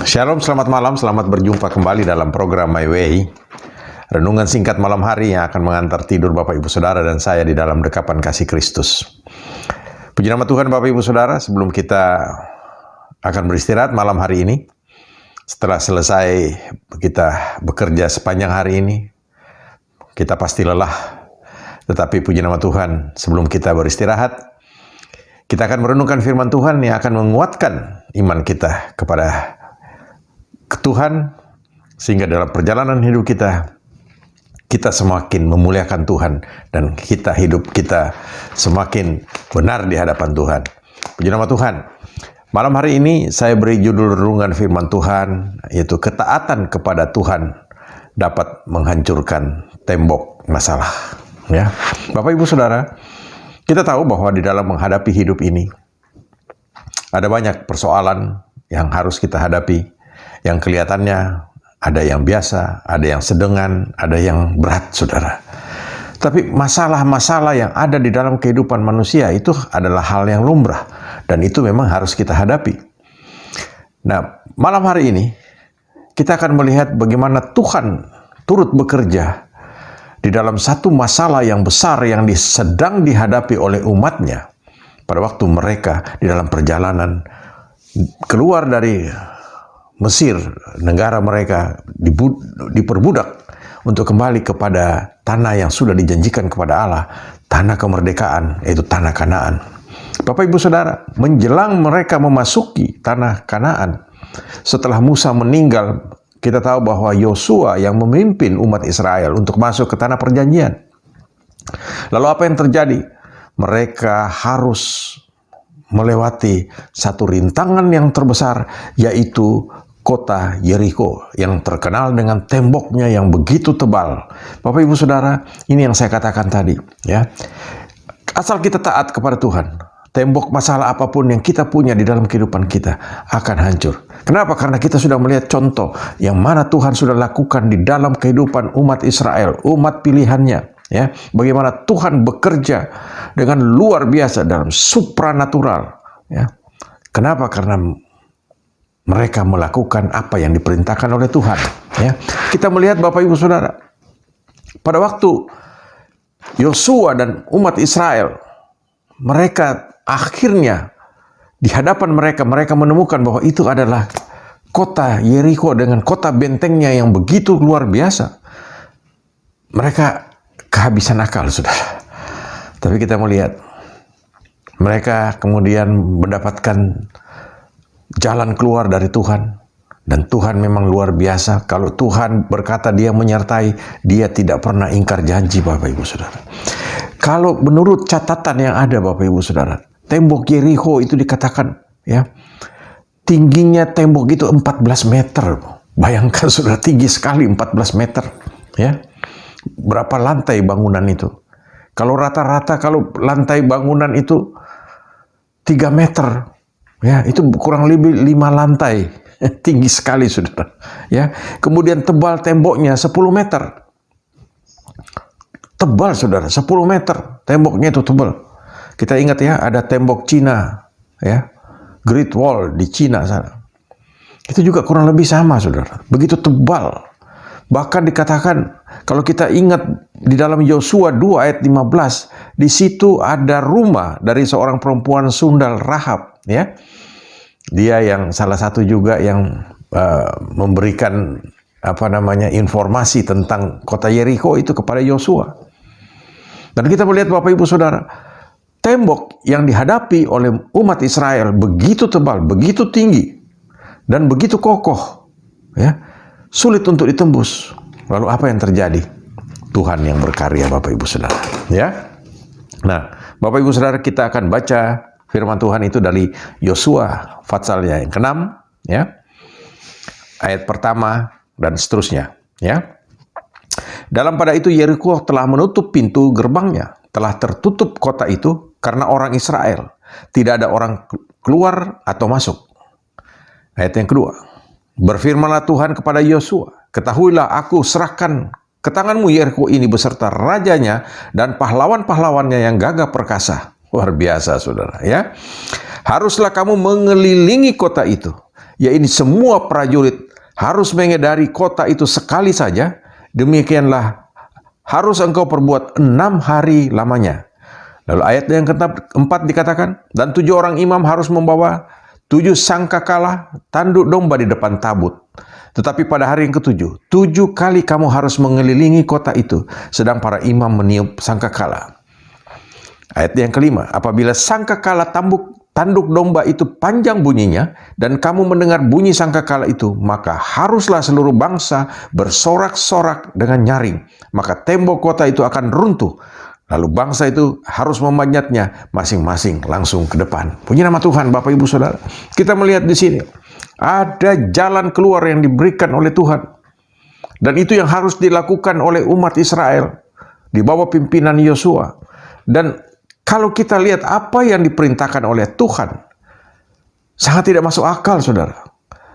Shalom, selamat malam, selamat berjumpa kembali dalam program My Way. Renungan singkat malam hari yang akan mengantar tidur Bapak Ibu Saudara dan saya di dalam dekapan kasih Kristus. Puji nama Tuhan Bapak Ibu Saudara, sebelum kita akan beristirahat malam hari ini, setelah selesai kita bekerja sepanjang hari ini, kita pasti lelah. Tetapi puji nama Tuhan, sebelum kita beristirahat, kita akan merenungkan firman Tuhan yang akan menguatkan iman kita kepada Tuhan, sehingga dalam perjalanan hidup kita semakin memuliakan Tuhan dan hidup kita semakin benar di hadapan Tuhan. Puji nama Tuhan. Malam hari ini saya beri judul renungan firman Tuhan, yaitu ketaatan kepada Tuhan dapat menghancurkan tembok masalah. Ya, Bapak Ibu Saudara, kita tahu bahwa di dalam menghadapi hidup ini ada banyak persoalan yang harus kita hadapi, yang kelihatannya ada yang biasa, ada yang sedengan, ada yang berat, saudara. Tapi masalah-masalah yang ada di dalam kehidupan manusia itu adalah hal yang lumrah, dan itu memang harus kita hadapi. Nah, malam hari ini kita akan melihat bagaimana Tuhan turut bekerja di dalam satu masalah yang besar yang sedang dihadapi oleh umatnya pada waktu mereka di dalam perjalanan keluar dari Mesir, negara mereka diperbudak untuk kembali kepada tanah yang sudah dijanjikan kepada Allah, tanah kemerdekaan, yaitu tanah Kanaan. Bapak Ibu Saudara, menjelang mereka memasuki tanah Kanaan, setelah Musa meninggal, kita tahu bahwa Yosua yang memimpin umat Israel untuk masuk ke tanah perjanjian. Lalu apa yang terjadi? Mereka harus melewati satu rintangan yang terbesar, yaitu kota Yeriko yang terkenal dengan temboknya yang begitu tebal. Bapak Ibu Saudara, ini yang saya katakan tadi, ya. Asal kita taat kepada Tuhan, tembok masalah apapun yang kita punya di dalam kehidupan kita akan hancur. Kenapa? Karena kita sudah melihat contoh yang mana Tuhan sudah lakukan di dalam kehidupan umat Israel, umat pilihannya, ya. Bagaimana Tuhan bekerja dengan luar biasa dalam supranatural, ya. Kenapa? Karena mereka melakukan apa yang diperintahkan oleh Tuhan. Ya, kita melihat Bapak Ibu Saudara, pada waktu Yosua dan umat Israel, mereka akhirnya di hadapan mereka menemukan bahwa itu adalah kota Yeriko dengan kota bentengnya yang begitu luar biasa. Mereka kehabisan akal, saudara. Tapi kita melihat mereka kemudian mendapatkan jalan keluar dari Tuhan, dan Tuhan memang luar biasa. Kalau Tuhan berkata Dia menyertai, Dia tidak pernah ingkar janji, Bapak Ibu Saudara. Kalau menurut catatan yang ada, Bapak Ibu Saudara, tembok Yeriko itu dikatakan, ya, tingginya tembok itu 14 meter. Bayangkan Saudara, tinggi sekali 14 meter, ya. Berapa lantai bangunan itu? Kalau rata-rata kalau lantai bangunan itu 3 meter, ya, itu kurang lebih 5 lantai. Tinggi sekali, saudara. Ya, kemudian tebal temboknya 10 meter. Tebal, saudara, 10 meter. Temboknya itu tebal. Kita ingat ya, ada tembok Cina, ya, Great Wall di Cina sana. Itu juga kurang lebih sama, saudara. Begitu tebal. Bahkan dikatakan, kalau kita ingat di dalam Yosua 2 ayat 15, di situ ada rumah dari seorang perempuan sundal Rahab, ya. Dia yang salah satu juga yang memberikan informasi tentang kota Yeriko itu kepada Yosua. Dan kita melihat Bapak Ibu Saudara, tembok yang dihadapi oleh umat Israel begitu tebal, begitu tinggi, dan begitu kokoh, ya, sulit untuk ditembus. Lalu apa yang terjadi? Tuhan yang berkarya, Bapak Ibu Saudara, ya. Nah, Bapak Ibu Saudara, kita akan baca firman Tuhan itu dari Yosua pasalnya yang ke-6, ya. Ayat pertama dan seterusnya, ya. Dalam pada itu Yeriko telah menutup pintu gerbangnya, telah tertutup kota itu karena orang Israel. Tidak ada orang keluar atau masuk. Ayat yang kedua. Berfirmanlah Tuhan kepada Yosua, ketahuilah aku serahkan ke tanganmu Yeriko ini beserta rajanya dan pahlawan-pahlawannya yang gagah perkasa. Luar biasa, saudara, ya. Haruslah kamu mengelilingi kota itu. ya ini semua prajurit harus mengedari kota itu sekali saja, demikianlah harus engkau perbuat 6 hari lamanya. Lalu ayat yang keempat dikatakan, dan 7 orang imam harus membawa 7 sangkakala tanduk domba di depan tabut. Tetapi pada hari yang ke-7, 7 kali kamu harus mengelilingi kota itu, sedang para imam meniup sangkakala. Ayat yang kelima, apabila sangkakala tanduk domba itu panjang bunyinya, dan kamu mendengar bunyi sangkakala itu, maka haruslah seluruh bangsa bersorak-sorak dengan nyaring. Maka tembok kota itu akan runtuh. Lalu bangsa itu harus memanjatnya masing-masing langsung ke depan. Puji nama Tuhan, Bapak Ibu Saudara. Kita melihat di sini ada jalan keluar yang diberikan oleh Tuhan. Dan itu yang harus dilakukan oleh umat Israel di bawah pimpinan Yosua. Dan kalau kita lihat apa yang diperintahkan oleh Tuhan, sangat tidak masuk akal, Saudara.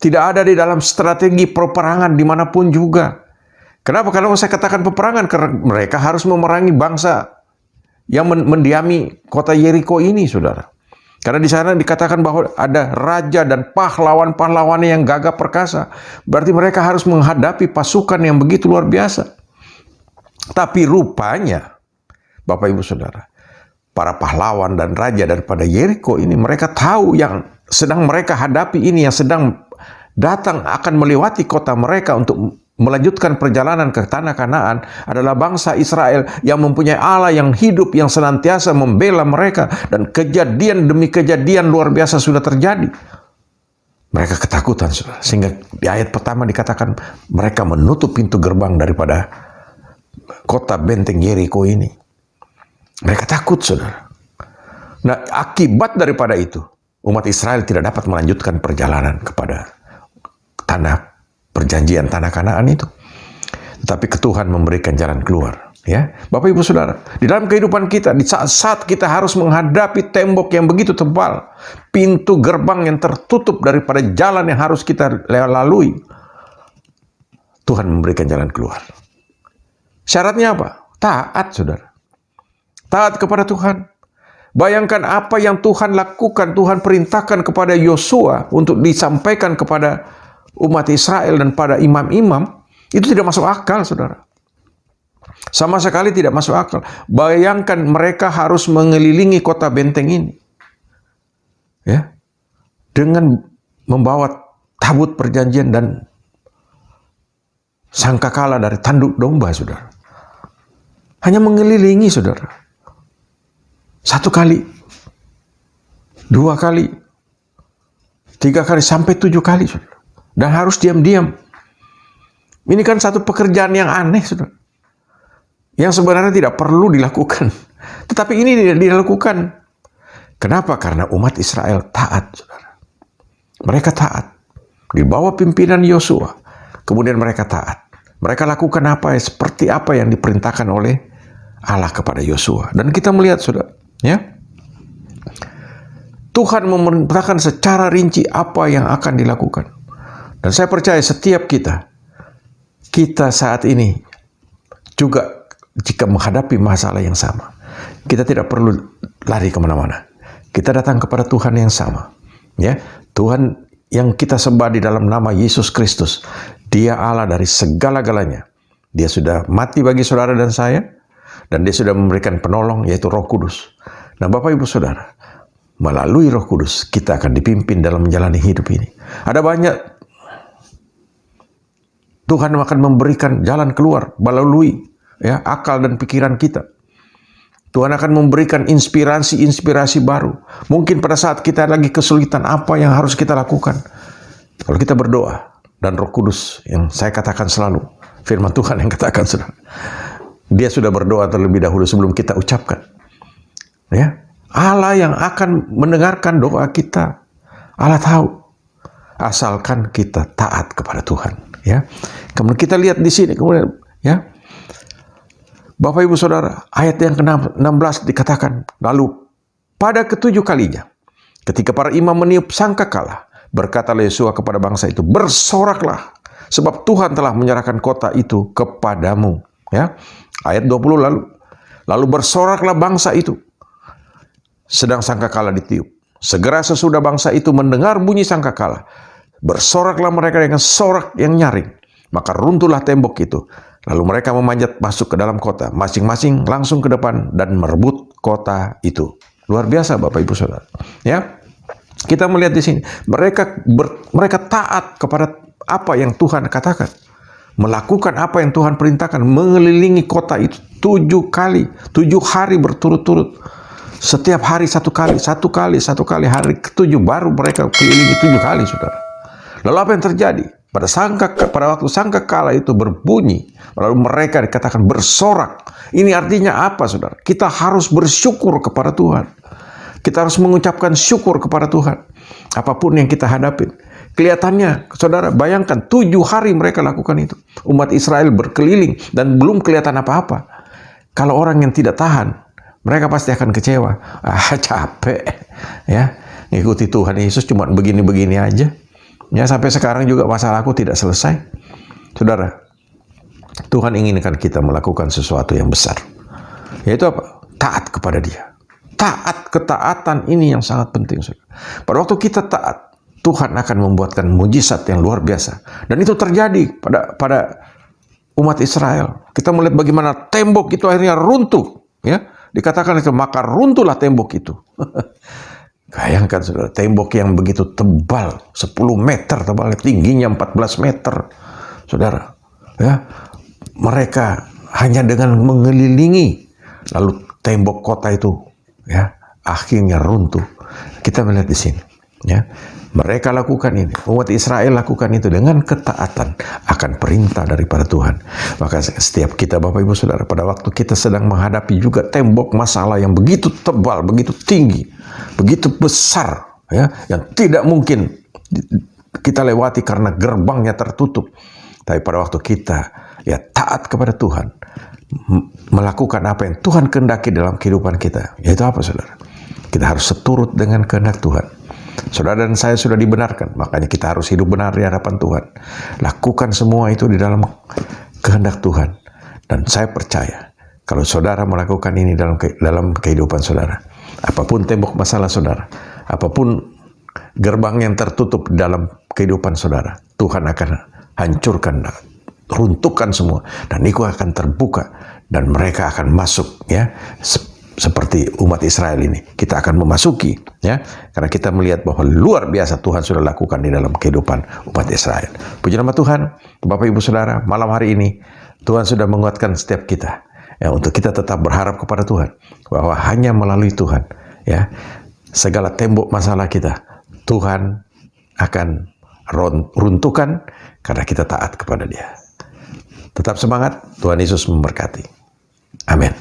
Tidak ada di dalam strategi peperangan dimanapun juga. Kenapa? Karena saya katakan peperangan, karena mereka harus memerangi bangsa yang mendiami kota Yeriko ini, Saudara. Karena di sana dikatakan bahwa ada raja dan pahlawan-pahlawannya yang gagah perkasa. Berarti mereka harus menghadapi pasukan yang begitu luar biasa. Tapi rupanya, Bapak Ibu Saudara, para pahlawan dan raja daripada Yeriko ini, mereka tahu yang sedang mereka hadapi ini, yang sedang datang akan melewati kota mereka untuk melanjutkan perjalanan ke tanah Kanaan adalah bangsa Israel yang mempunyai Allah yang hidup, yang senantiasa membela mereka, dan kejadian demi kejadian luar biasa sudah terjadi. Mereka ketakutan, Saudara. Sehingga di ayat pertama dikatakan mereka menutup pintu gerbang daripada kota benteng Yeriko ini. Mereka takut, Saudara. Nah, akibat daripada itu, umat Israel tidak dapat melanjutkan perjalanan kepada tanah perjanjian, tanah Kanaan itu. Tetapi Tuhan memberikan jalan keluar. Ya, Bapak Ibu Saudara, di dalam kehidupan kita, di saat kita harus menghadapi tembok yang begitu tebal, pintu gerbang yang tertutup daripada jalan yang harus kita lalui, Tuhan memberikan jalan keluar. Syaratnya apa? Taat, Saudara. Taat kepada Tuhan. Bayangkan apa yang Tuhan lakukan, Tuhan perintahkan kepada Yosua untuk disampaikan kepada umat Israel dan pada imam-imam, itu tidak masuk akal, Saudara. Sama sekali tidak masuk akal. Bayangkan mereka harus mengelilingi kota benteng ini, ya, dengan membawa tabut perjanjian dan sangkakala dari tanduk domba, Saudara. Hanya mengelilingi, Saudara. 1 kali, 2 kali, 3 kali, sampai 7 kali, Saudara. Dan harus diam-diam. Ini kan satu pekerjaan yang aneh, Saudara. Yang sebenarnya tidak perlu dilakukan. Tetapi ini tidak dilakukan. Kenapa? Karena umat Israel taat, Saudara. Mereka taat. Di bawah pimpinan Yosua. Kemudian mereka taat. Mereka lakukan seperti apa yang diperintahkan oleh Allah kepada Yosua. Dan kita melihat, Saudara, ya, Tuhan memerintahkan secara rinci apa yang akan dilakukan. Dan saya percaya setiap kita saat ini juga jika menghadapi masalah yang sama, kita tidak perlu lari kemana-mana. Kita datang kepada Tuhan yang sama. Ya, Tuhan yang kita sembah di dalam nama Yesus Kristus. Dia Allah dari segala-galanya. Dia sudah mati bagi saudara dan saya, dan dia sudah memberikan penolong, yaitu Roh Kudus. Nah, Bapak Ibu Saudara, melalui Roh Kudus kita akan dipimpin dalam menjalani hidup ini. Ada banyak Tuhan akan memberikan jalan keluar melalui, ya, akal dan pikiran kita. Tuhan akan memberikan inspirasi baru. Mungkin pada saat kita lagi kesulitan, apa yang harus kita lakukan? Kalau kita berdoa, dan Roh Kudus yang saya katakan selalu, firman Tuhan yang katakan, Saudara, Dia sudah berdoa terlebih dahulu sebelum kita ucapkan. Ya, Allah yang akan mendengarkan doa kita. Allah tahu, asalkan kita taat kepada Tuhan. Ya, kemudian kita lihat di sini, kemudian, ya, Bapak Ibu Saudara, ayat yang ke-16 dikatakan, lalu pada ke-7 kalinya, ketika para imam meniup sangkakala, berkatalah Yosua kepada bangsa itu, bersoraklah, sebab Tuhan telah menyerahkan kota itu kepadamu. Ya, ayat 20 lalu bersoraklah bangsa itu, sedang sangkakala ditiup. Segera sesudah bangsa itu mendengar bunyi sangkakala, Bersoraklah mereka dengan sorak yang nyaring. Maka runtuhlah tembok itu. Lalu mereka memanjat masuk ke dalam kota. Masing-masing langsung ke depan dan merebut kota itu. Luar biasa Bapak Ibu Saudara. Ya, kita melihat di sini. Mereka taat kepada apa yang Tuhan katakan. Melakukan apa yang Tuhan perintahkan. Mengelilingi kota itu 7 kali. 7 hari berturut-turut. Setiap hari satu kali. Hari ke-7 baru mereka kelilingi 7 kali, saudara. Lalu apa yang terjadi? Pada waktu sangkakala itu berbunyi, lalu mereka dikatakan bersorak. Ini artinya apa, saudara? Kita harus bersyukur kepada Tuhan. Kita harus mengucapkan syukur kepada Tuhan. Apapun yang kita hadapin. Kelihatannya, saudara, bayangkan 7 hari mereka lakukan itu. Umat Israel berkeliling dan belum kelihatan apa-apa. Kalau orang yang tidak tahan, mereka pasti akan kecewa. Capek. Ya, ngikuti Tuhan Yesus cuma begini-begini aja. Ya, sampai sekarang juga masalahku tidak selesai. Saudara, Tuhan inginkan kita melakukan sesuatu yang besar. Yaitu apa? Taat kepada Dia. Ketaatan ini yang sangat penting, saudara. Pada waktu kita taat, Tuhan akan membuatkan mujizat yang luar biasa. Dan itu terjadi pada umat Israel. Kita melihat bagaimana tembok itu akhirnya runtuh. Ya, dikatakan itu, maka runtuhlah tembok itu. Bayangkan, saudara, tembok yang begitu tebal, 10 meter tebal, tingginya 14 meter. Saudara, ya, mereka hanya dengan mengelilingi, lalu tembok kota itu, ya, akhirnya runtuh. Kita melihat di sini, ya, mereka lakukan ini, umat Israel lakukan itu dengan ketaatan akan perintah daripada Tuhan. Maka setiap kita, Bapak Ibu Saudara, pada waktu kita sedang menghadapi juga tembok masalah yang begitu tebal, begitu tinggi, begitu besar, ya, yang tidak mungkin kita lewati karena gerbangnya tertutup. Tapi pada waktu kita, ya, taat kepada Tuhan, melakukan apa yang Tuhan kehendaki dalam kehidupan kita, yaitu apa, saudara? Kita harus seturut dengan kehendak Tuhan. Saudara dan saya sudah dibenarkan, makanya kita harus hidup benar di hadapan Tuhan. Lakukan semua itu di dalam kehendak Tuhan. Dan saya percaya, kalau saudara melakukan ini dalam kehidupan saudara, apapun tembok masalah saudara, apapun gerbang yang tertutup dalam kehidupan saudara, Tuhan akan hancurkan, runtuhkan semua, dan itu akan terbuka, dan mereka akan masuk, ya, seperti umat Israel ini. Kita akan memasuki, ya, karena kita melihat bahwa luar biasa Tuhan sudah lakukan di dalam kehidupan umat Israel. Puji nama Tuhan, Bapak Ibu Saudara, malam hari ini Tuhan sudah menguatkan setiap kita, ya, untuk kita tetap berharap kepada Tuhan, bahwa hanya melalui Tuhan, ya, segala tembok masalah kita Tuhan akan runtuhkan karena kita taat kepada Dia. Tetap semangat, Tuhan Yesus memberkati. Amin.